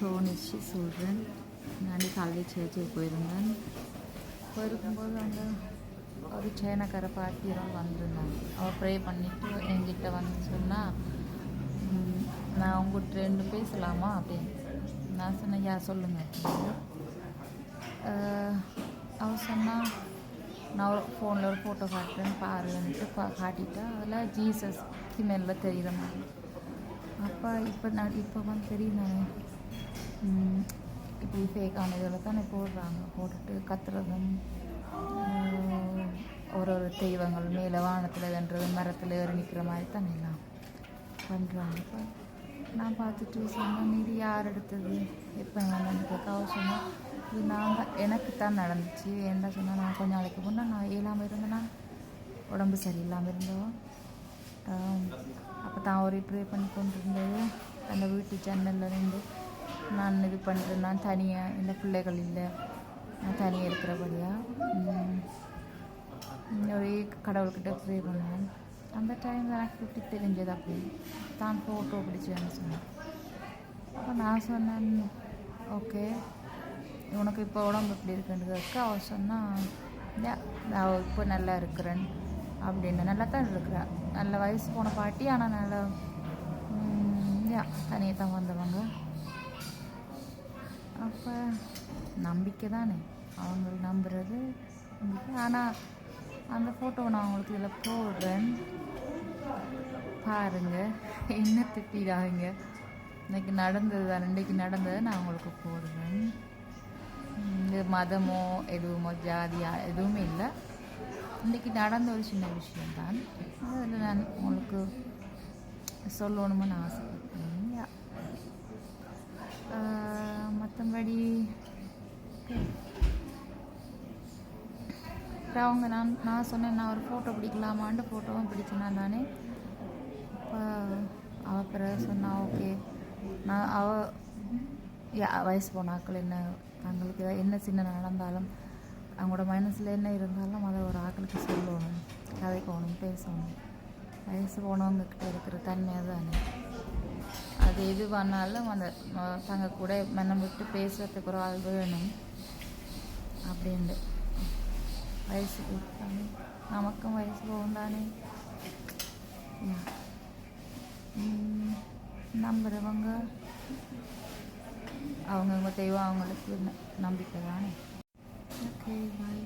தோணுச்சு சொல்கிறேன். நான் காலையில் சேர்ச்சுக்கு போயிருந்தேன். போயிருக்கும்போது அங்கே ஒரு சைனாக்கார பாட்டியெல்லாம் வந்திருந்தாங்க. அவள் ப்ரே பண்ணிவிட்டு என்கிட்ட வந்து சொன்னால், நான் உங்கள்கிட்ட 2 பேசலாமா அப்படின்னு. நான் சொன்னேன், யா சொல்லுங்கள். அவள் சொன்னால், நான் ஒரு ஃபோனில் ஒரு ஃபோட்டோ காட்டுறேன்னு பாருன்ட்டு காட்டிட்டா. அதில் ஜீசஸ் ஹிமேலில் தெரியுற மாதிரி. அப்போ இப்போ வந்து தெரியும் தானே, இப்படி ஃபேக்கான இதில் தானே போடுறாங்க. போட்டுட்டு கத்துறதும் ஒரு தெய்வங்கள் மேலே வானத்தில் வென்றது மரத்தில் ஏறி நிற்கிற மாதிரி தானே எல்லாம் பண்ணுறாங்க. இப்போ நான் பார்த்துட்டு சொன்னேன், இது யார் எடுத்தது எப்போ வந்து கேட்க. சொன்னேன், இது நாங்கள் எனக்கு தான் நடந்துச்சு. என்ன சொன்னால், நான் கொஞ்சம் நாளைக்கு முன்னே நான் இயலாமல் இருந்தேன்னா, உடம்பு சரியில்லாமல் இருந்தோம். அப்போ தான் ஒரு ப்ரே பண்ணி கொண்டு இருந்தது. அந்த வீட்டு ஜன்னலில் இருந்து நான் இது பண்ணுறேன். நான் தனியாக, இந்த பிள்ளைகள் இல்லை, நான் தனியாக இருக்கிறபடியாக ஒரே கடவுள்கிட்ட ப்ரே பண்ணுவேன். அந்த டைமில் எனக்கு இப்படி தெரிஞ்சது. அப்படி தான் ஃபோட்டோ பிடிச்சேன்னு சொன்னேன். அப்போ நான் சொன்னேன், ஓகே உனக்கு இப்போ உடம்பு எப்படி இருக்குன்னு கேட்க. அவள் சொன்னால், நான் இப்போ நல்லா இருக்கிறேன் அப்படின்னு. நல்லா தான் இருக்கிறா, நல்ல வயசு போன பாட்டி. ஆனால் நல்லா தனியாக தான் வந்தவங்க. அப்போ நம்பிக்கை தானே, அவங்க நம்புறது நம்பிக்கை. ஆனால் அந்த ஃபோட்டோவை நான் உங்களுக்கு இதில் போடுறேன் பாருங்கள், என்ன திட்டிடாங்க. இன்றைக்கி நடந்தது தான், இன்றைக்கி நடந்ததை நான் உங்களுக்கு போடுறேன். இது மதமோ எதுவுமோ ஜாதியா எதுவுமே இல்லை, இன்றைக்கி நடந்த ஒரு சின்ன விஷயம்தான். அதில் நான் உங்களுக்கு சொல்லணும்னு ஆசைப்பட்டேன். மற்றபடி அவங்க நான் சொன்னேன், நான் ஒரு ஃபோட்டோ பிடிக்கலாமான்ட்டு ஃபோட்டோவும் பிடிச்சினா தானே. இப்போ அவள் பிறகு சொன்னா, ஓகே நான் அவள் வயசு போனாக்கள் என்ன, தங்களுக்கு என்ன சின்ன நடந்தாலும் அவங்களோட மனசில் என்ன இருந்தாலும் அதை ஒரு ஆக்களுக்கு சொல்லணும், கதைக்கணும், பேசணும். வயசு போனவங்கக்கிட்ட இருக்கிற தன்மையாக தானே. அது எது பண்ணாலும் அந்த தங்க கூட மனம் விட்டு பேசுறதுக்கு ஒரு ஆள் வேணும் அப்படின்ட்டு. வயசு போட்டானே, நமக்கும் வயசு போகும் தானே. நம்புறவங்க அவங்கவுங்க தெய்வம், அவங்களுக்கு நம்பிக்கை தானே. ஓகே, பாய்.